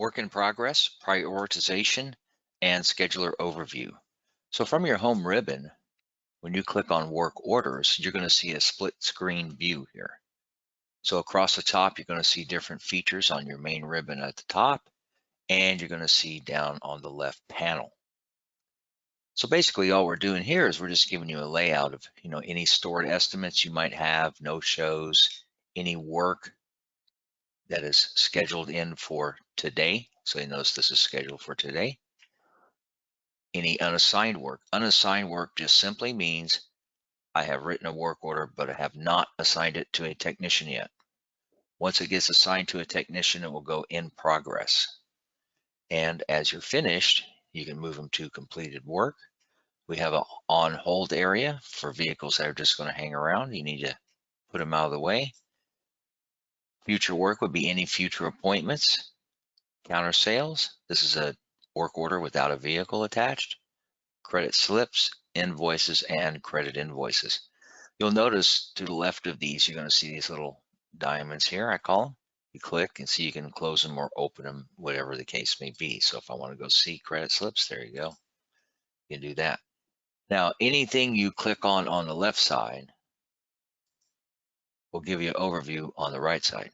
Work in progress, prioritization, and scheduler overview. So from your home ribbon, when you click on work orders, you're going to see a split screen view here. So across the top, you're going to see different features on your main ribbon at the top, and you're going to see down on the left panel. So basically all we're doing here is we're just giving you a layout of, any stored estimates you might have, no shows, any work that is scheduled in for today. So you notice this is scheduled for today. Any unassigned work. Unassigned work just simply means I have written a work order, but I have not assigned it to a technician yet. Once it gets assigned to a technician, it will go in progress. And as you're finished, you can move them to completed work. We have an on hold area for vehicles that are just going to hang around. You need to put them out of the way. Future work would be any future appointments. Counter sales, this is a work order without a vehicle attached. Credit slips, invoices, and credit invoices. You'll notice to the left of these, you're going to see these little diamonds here, I call them. You click and see you can close them or open them, whatever the case may be. So if I want to go see credit slips, there you go. You can do that. Now, anything you click on the left side will give you an overview on the right side.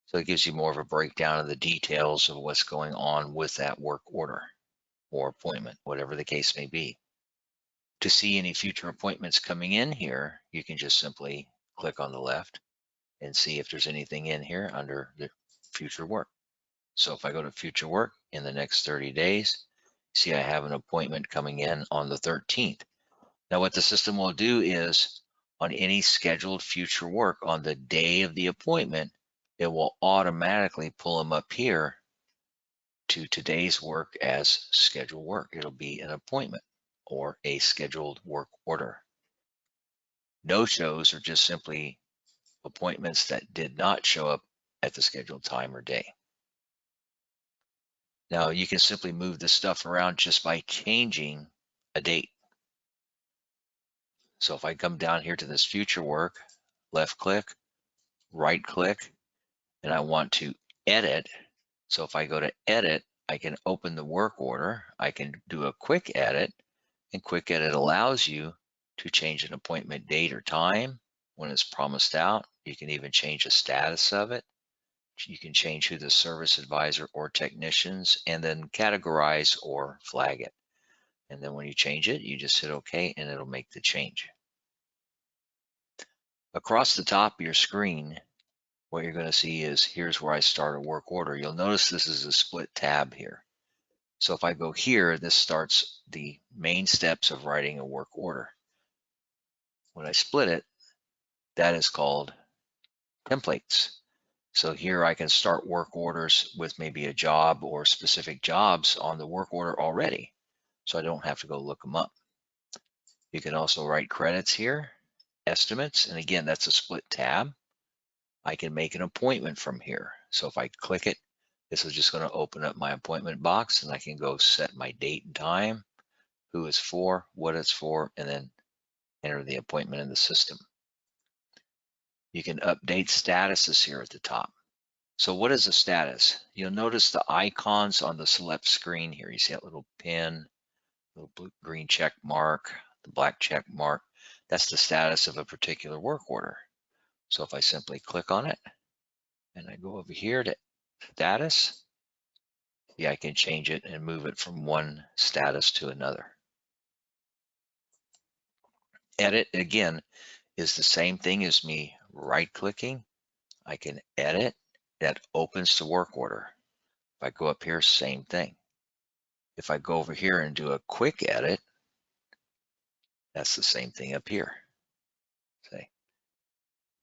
So it gives you more of a breakdown of the details of what's going on with that work order or appointment, whatever the case may be. To see any future appointments coming in here, you can just simply click on the left and see if there's anything in here under the future work. So if I go to future work in the next 30 days, see I have an appointment coming in on the 13th. Now what the system will do is on any scheduled future work on the day of the appointment, it will automatically pull them up here to today's work as scheduled work. It'll be an appointment or a scheduled work order. No-shows are just simply appointments that did not show up at the scheduled time or day. Now you can simply move this stuff around just by changing a date. So if I come down here to this future work, left click, right click, and I want to edit. So if I go to edit, I can open the work order. I can do a quick edit, and quick edit allows you to change an appointment date or time when it's promised out. You can even change the status of it. You can change who the service advisor or technicians, and then categorize or flag it. And then when you change it, you just hit OK, and it'll make the change. Across the top of your screen, what you're going to see is here's where I start a work order. You'll notice this is a split tab here. So if I go here, this starts the main steps of writing a work order. When I split it, that is called templates. So here I can start work orders with maybe a job or specific jobs on the work order already. So I don't have to go look them up. You can also write credits here, estimates, and again, that's a split tab. I can make an appointment from here. So if I click it, this is just going to open up my appointment box, and I can go set my date and time, who it's for, what it's for, and then enter the appointment in the system. You can update statuses here at the top. So what is the status? You'll notice the icons on the left screen here. You see that little pin, little blue, green check mark, the black check mark. That's the status of a particular work order. So if I simply click on it and I go over here to status, I can change it and move it from one status to another. Edit, again, is the same thing as me right-clicking. I can edit. That opens the work order. If I go up here, same thing. If I go over here and do a quick edit, that's the same thing up here. See?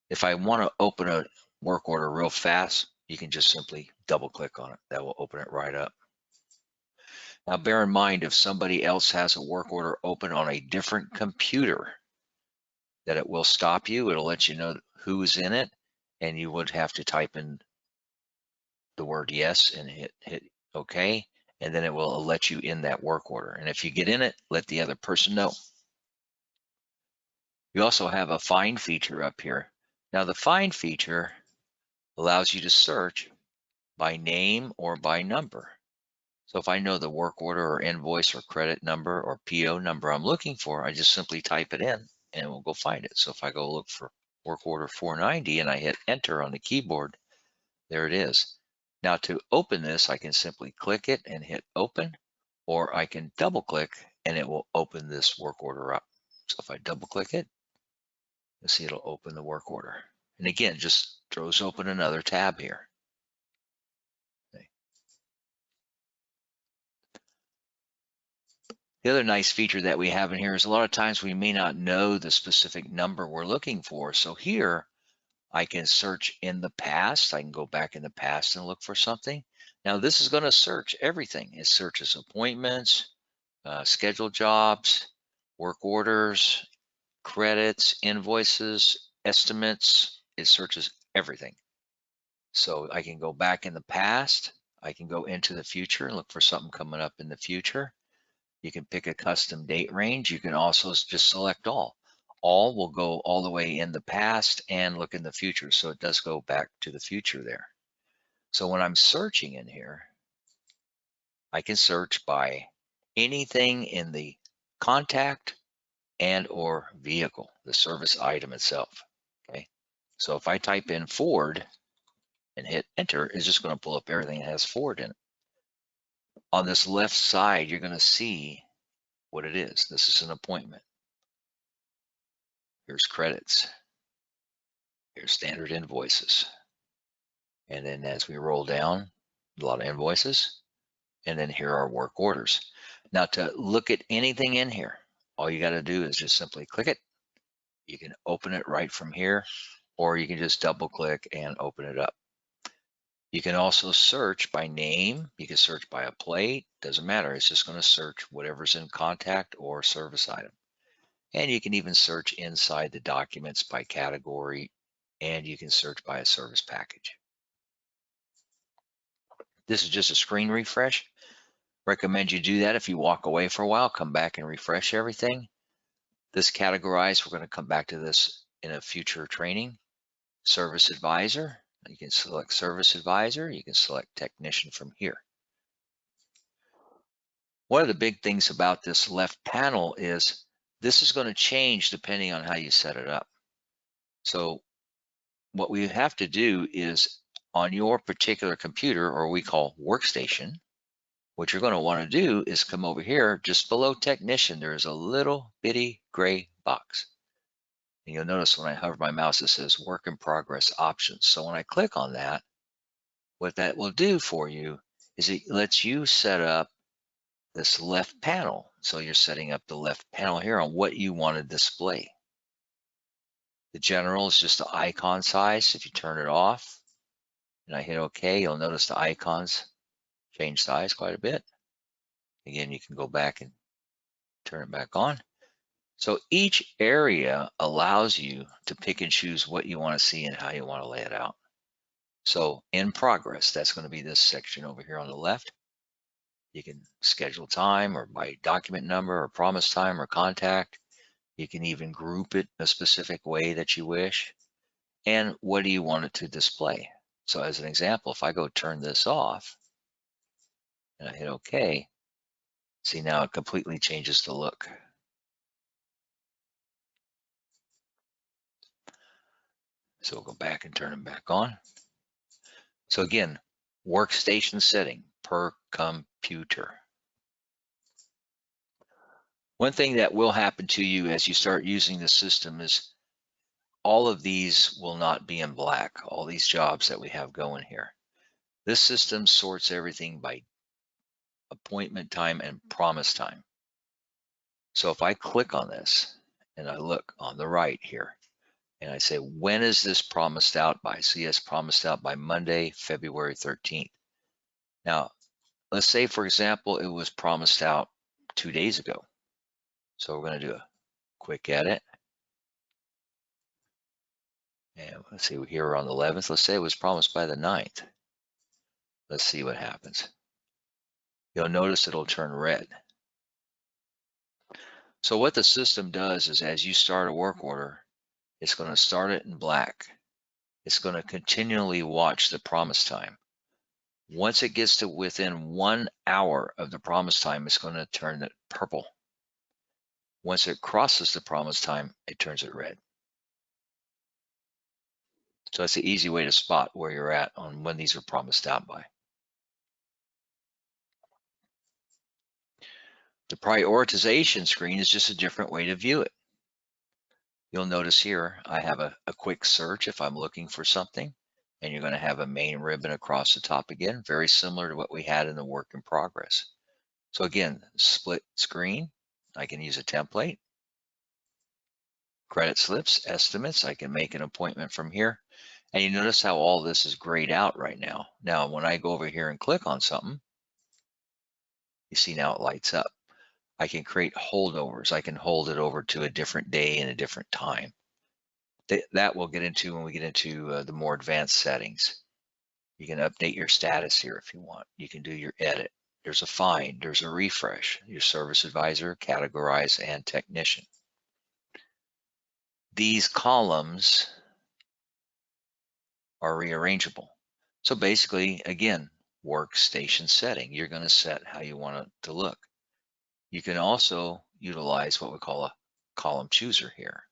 If I want to open a work order real fast, you can just simply double-click on it. That will open it right up. Now, bear in mind, if somebody else has a work order open on a different computer, that it will stop you. It'll let you know who's in it, and you would have to type in the word yes and hit OK, and then it will let you in that work order. And if you get in it, let the other person know. You also have a find feature up here. Now, the find feature allows you to search by name or by number. So if I know the work order or invoice or credit number or PO number I'm looking for, I just simply type it in and it will go find it. So if I go look for work order 490 and I hit enter on the keyboard, there it is. Now to open this, I can simply click it and hit open, or I can double click and it will open this work order up. So if I double click it, you'll see it'll open the work order. And again, just throws open another tab here. Okay. The other nice feature that we have in here is a lot of times we may not know the specific number we're looking for. So here I can search in the past. I can go back in the past and look for something. Now this is going to search everything. It searches appointments, scheduled jobs, work orders, credits, invoices, estimates. It searches everything. So I can go back in the past. I can go into the future and look for something coming up in the future. You can pick a custom date range. You can also just select all. All will go all the way in the past and look in the future. So it does go back to the future there. So when I'm searching in here, I can search by anything in the contact and or vehicle, the service item itself. Okay. So if I type in Ford and hit enter, it's just going to pull up everything that has Ford in it. On this left side, you're going to see what it is. This is an appointment. Here's credits. Here's standard invoices. And then as we roll down, a lot of invoices. And then here are work orders. Now to look at anything in here, all you got to do is just simply click it. You can open it right from here, or you can just double click and open it up. You can also search by name. You can search by a plate. Doesn't matter. It's just going to search whatever's in contact or service item. And you can even search inside the documents by category, and you can search by a service package. This is just a screen refresh. Recommend you do that if you walk away for a while, come back and refresh everything. This categorized, we're going to come back to this in a future training. Service advisor, you can select service advisor, you can select technician from here. One of the big things about this left panel is this is going to change depending on how you set it up. So what we have to do is on your particular computer, or we call workstation, what you're going to want to do is come over here just below technician. There is a little bitty gray box. And you'll notice when I hover my mouse, it says work in progress options. So when I click on that, what that will do for you is it lets you set up this left panel. So you're setting up the left panel here on what you want to display. The general is just the icon size. If you turn it off and I hit OK, you'll notice the icons change size quite a bit. Again, you can go back and turn it back on. So each area allows you to pick and choose what you want to see and how you want to lay it out. So in progress, that's going to be this section over here on the left. You can schedule time or by document number or promise time or contact. You can even group it a specific way that you wish. And what do you want it to display? So as an example, if I go turn this off and I hit OK, see now it completely changes the look. So we'll go back and turn them back on. So again, workstation setting per computer. One thing that will happen to you as you start using the system is all of these will not be in black, all these jobs that we have going here. This system sorts everything by appointment time and promise time. So if I click on this and I look on the right here, and I say, when is this promised out by? So yes, promised out by Monday, February 13th. Now, let's say, for example, it was promised out 2 days ago. So we're going to do a quick edit. And let's see, here we're on the 11th. Let's say it was promised by the 9th. Let's see what happens. You'll notice it'll turn red. So what the system does is as you start a work order, it's going to start it in black. It's going to continually watch the promise time. Once it gets to within 1 hour of the promise time, it's going to turn it purple. Once it crosses the promise time, it turns it red. So that's an easy way to spot where you're at on when these are promised out by. The prioritization screen is just a different way to view it. You'll notice here I have a quick search if I'm looking for something, and you're going to have a main ribbon across the top again, very similar to what we had in the work in progress. So again, split screen, I can use a template. Credit slips, estimates, I can make an appointment from here. And you notice how all this is grayed out right now. Now, when I go over here and click on something, you see now it lights up. I can create holdovers. I can hold it over to a different day and a different time. That we'll get into when we get into the more advanced settings. You can update your status here if you want. You can do your edit. There's a find, there's a refresh, your service advisor, categorize, and technician. These columns are rearrangeable. So basically, again, workstation setting. You're going to set how you want it to look. You can also utilize what we call a column chooser here.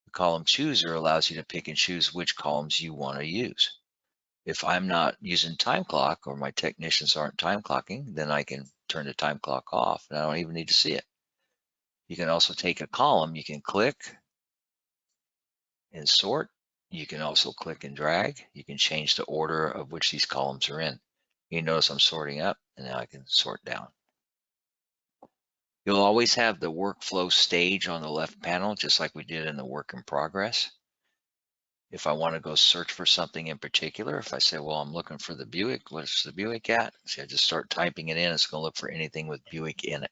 The column chooser allows you to pick and choose which columns you want to use. If I'm not using time clock or my technicians aren't time clocking, then I can turn the time clock off and I don't even need to see it. You can also take a column, you can click and sort. You can also click and drag. You can change the order of which these columns are in. You notice I'm sorting up and now I can sort down. You'll always have the workflow stage on the left panel, just like we did in the work in progress. If I want to go search for something in particular, if I say, well, I'm looking for the Buick, what's the Buick at? See, I just start typing it in. It's going to look for anything with Buick in it.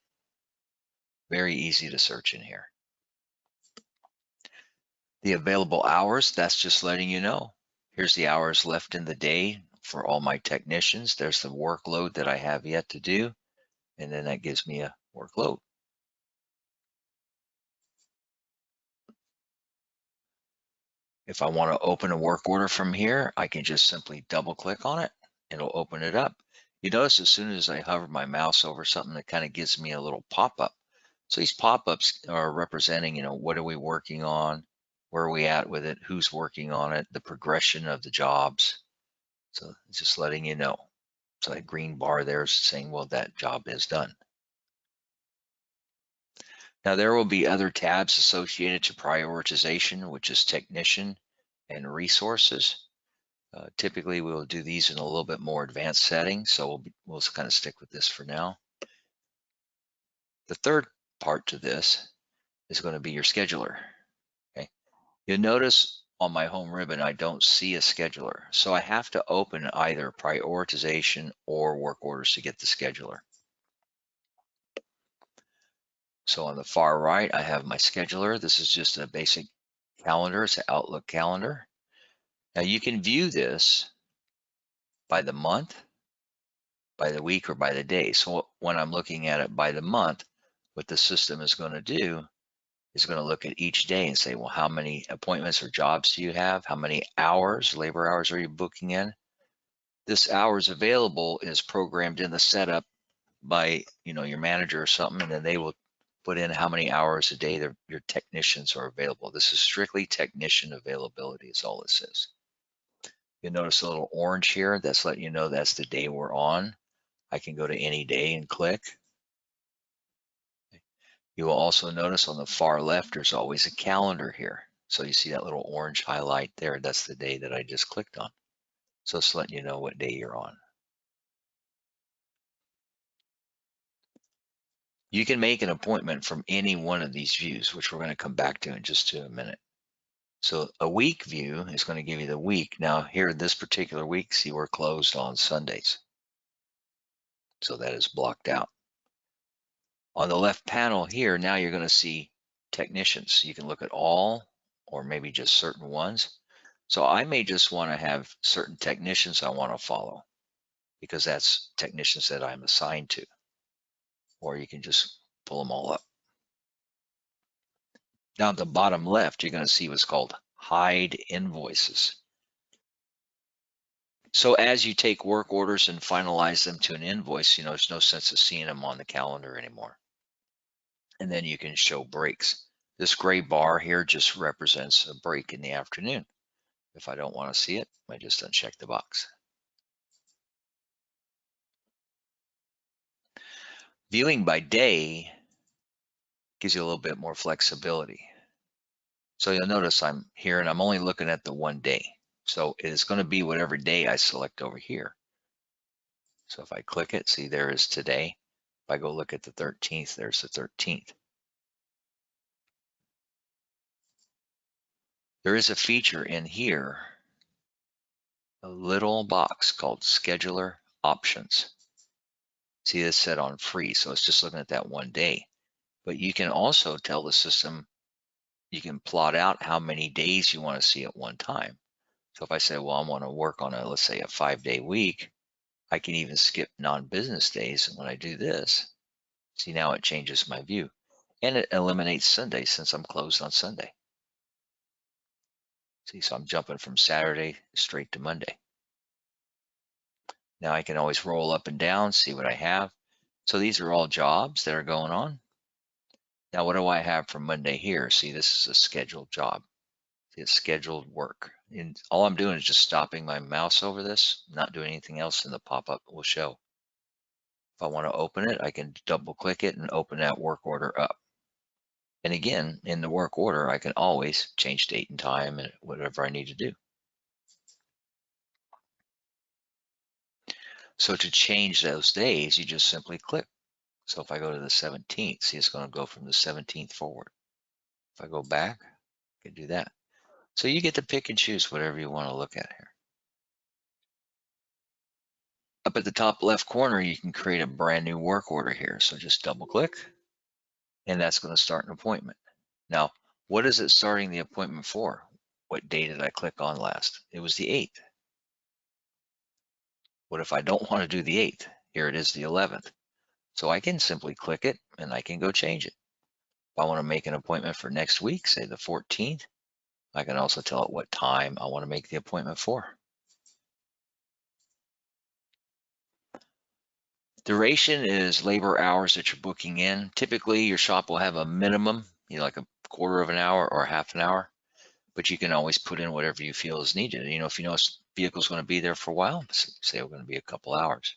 Very easy to search in here. The available hours, that's just letting you know. Here's the hours left in the day for all my technicians. There's the workload that I have yet to do. And then that gives me a workload. If I want to open a work order from here, I can just simply double click on it. It'll open it up. You notice as soon as I hover my mouse over something, it kind of gives me a little pop-up. So these pop-ups are representing, what are we working on? Where are we at with it? Who's working on it? The progression of the jobs. So it's just letting you know. So that green bar there is saying, well, that job is done. Now there will be other tabs associated to prioritization, which is technician and resources. Typically we'll do these in a little bit more advanced setting, so we'll kind of stick with this for now. The third part to this is going to be your scheduler. Okay, you'll notice on my home ribbon I don't see a scheduler, so I have to open either prioritization or work orders to get the scheduler. So on the far right, I have my scheduler. This is just a basic calendar. It's an Outlook calendar. Now you can view this by the month, by the week, or by the day. So when I'm looking at it by the month, what the system is going to do is going to look at each day and say, well, how many appointments or jobs do you have? How many hours, labor hours, are you booking in? This hours available is programmed in the setup by your manager or something, and then they will put in how many hours a day your technicians are available. This is strictly technician availability is all it says. You'll notice a little orange here. That's letting you know that's the day we're on. I can go to any day and click. You will also notice on the far left, there's always a calendar here. So you see that little orange highlight there. That's the day that I just clicked on. So it's letting you know what day you're on. You can make an appointment from any one of these views, which we're going to come back to in just a minute. So a week view is going to give you the week. Now here, this particular week, see, we're closed on Sundays. So that is blocked out. On the left panel here, now you're going to see technicians. You can look at all or maybe just certain ones. So I may just want to have certain technicians I want to follow because that's technicians that I'm assigned to. Or you can just pull them all up. Down at the bottom left, you're going to see what's called hide invoices. So as you take work orders and finalize them to an invoice, there's no sense of seeing them on the calendar anymore. And then you can show breaks. This gray bar here just represents a break in the afternoon. If I don't want to see it, I just uncheck the box. Viewing by day gives you a little bit more flexibility. So you'll notice I'm here and I'm only looking at the one day. So it is going to be whatever day I select over here. So if I click it, see there is today. If I go look at the 13th, there's the 13th. There is a feature in here, a little box called Scheduler Options. See, it's set on free, so it's just looking at that one day. But you can also tell the system, you can plot out how many days you want to see at one time. So if I say, well, I want to work on let's say a 5-day week, I can even skip non-business days. And when I do this, see, now it changes my view. And it eliminates Sunday since I'm closed on Sunday. See, so I'm jumping from Saturday straight to Monday. Now I can always roll up and down, see what I have. So these are all jobs that are going on. Now, what do I have for Monday here? See, this is a scheduled job. See, it's scheduled work. And all I'm doing is just stopping my mouse over this, not doing anything else, and the pop-up will show. If I want to open it, I can double click it and open that work order up. And again, in the work order, I can always change date and time and whatever I need to do. So to change those days, you just simply click. So if I go to the 17th, see, it's going to go from the 17th forward. If I go back, I can do that. So you get to pick and choose whatever you want to look at here. Up at the top left corner, you can create a brand new work order here. So just double click, and that's going to start an appointment. Now, what is it starting the appointment for? What day did I click on last? It was the 8th. What if I don't want to do the 8th? Here it is, the 11th. So I can simply click it and I can go change it. If I want to make an appointment for next week, say the 14th, I can also tell it what time I want to make the appointment for. Duration is labor hours that you're booking in. Typically, your shop will have a minimum, like a quarter of an hour or half an hour, but you can always put in whatever you feel is needed. If you know a vehicle's going to be there for a while, say we're going to be a couple hours.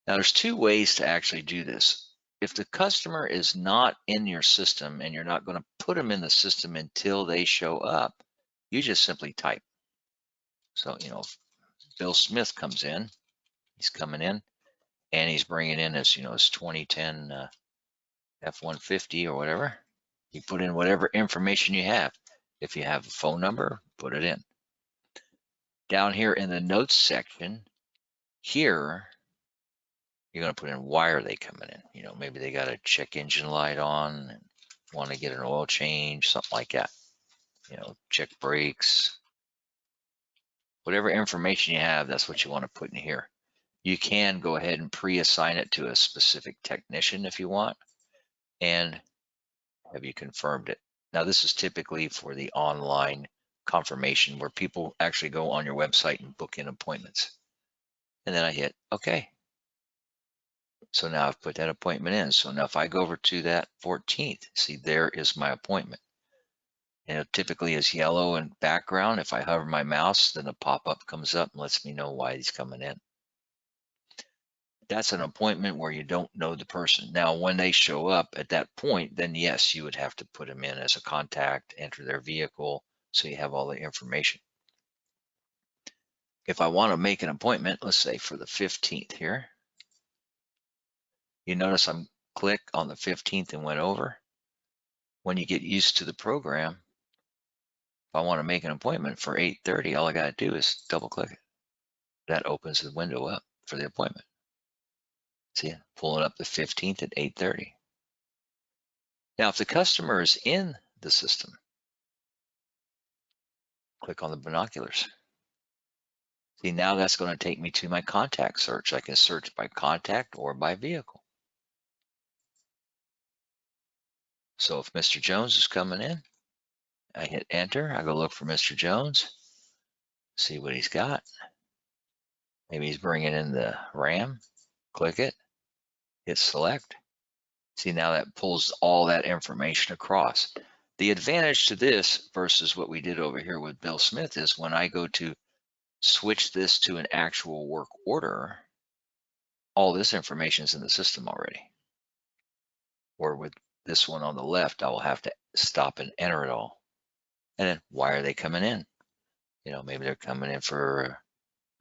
Now, there's two ways to actually do this. If the customer is not in your system and you're not going to put them in the system until they show up, you just simply type. So, if Bill Smith comes in, he's coming in, and he's bringing in his 2010 F-150 or whatever. You put in whatever information you have. If you have a phone number, put it in. Down here in the notes section, here, you're going to put in why are they coming in. Maybe they got a check engine light on and want to get an oil change, something like that. Check brakes. Whatever information you have, that's what you want to put in here. You can go ahead and pre-assign it to a specific technician if you want, and have you confirmed it. Now, this is typically for the online confirmation where people actually go on your website and book in appointments. And then I hit OK. So now I've put that appointment in. So now if I go over to that 14th, see, there is my appointment. And it typically is yellow in background. If I hover my mouse, then a pop-up comes up and lets me know why he's coming in. That's an appointment where you don't know the person. Now, when they show up at that point, then yes, you would have to put them in as a contact, enter their vehicle, so you have all the information. If I want to make an appointment, let's say for the 15th here, you notice I'm click on the 15th and went over. When you get used to the program, if I want to make an appointment for 8:30, all I got to do is double click it. That opens the window up for the appointment. See, pulling up the 15th at 8:30. Now, if the customer is in the system, click on the binoculars. See, now that's going to take me to my contact search. I can search by contact or by vehicle. So if Mr. Jones is coming in, I hit enter. I go look for Mr. Jones, see what he's got. Maybe he's bringing in the RAM. Click it, hit select. See, now that pulls all that information across. The advantage to this versus what we did over here with Bill Smith is when I go to switch this to an actual work order, all this information is in the system already. Or with this one on the left, I will have to stop and enter it all. And then why are they coming in? You know, maybe they're coming in for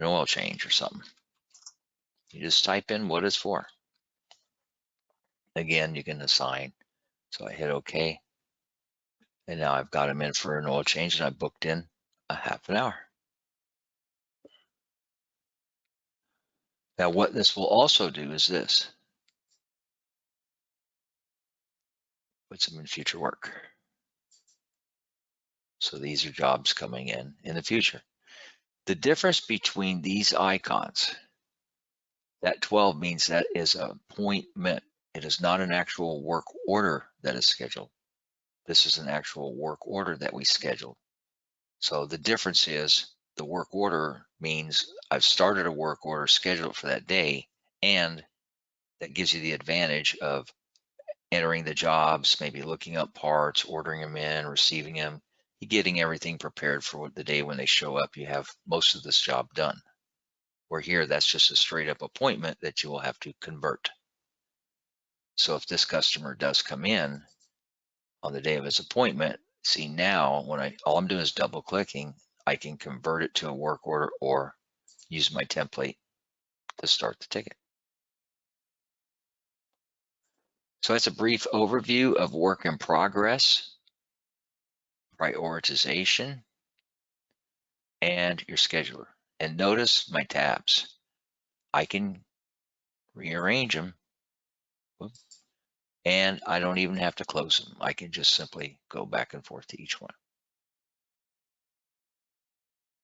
an oil change or something. You just type in what it's for. Again, you can assign. So I hit OK. And now I've got them in for an oil change and I booked in a half an hour. Now what this will also do is this. Puts them in future work. So these are jobs coming in the future. The difference between these icons, that 12 means that is an appointment. It is not an actual work order that is scheduled. This is an actual work order that we scheduled. So the difference is the work order means I've started a work order scheduled for that day, and that gives you the advantage of entering the jobs, maybe looking up parts, ordering them in, receiving them, getting everything prepared for the day when they show up. You have most of this job done. Where here, that's just a straight up appointment that you will have to convert. So if this customer does come in on the day of his appointment, see now when all I'm doing is double clicking, I can convert it to a work order or use my template to start the ticket. So that's a brief overview of work in progress, prioritization, and your scheduler. And notice my tabs. I can rearrange them. And I don't even have to close them. I can just simply go back and forth to each one.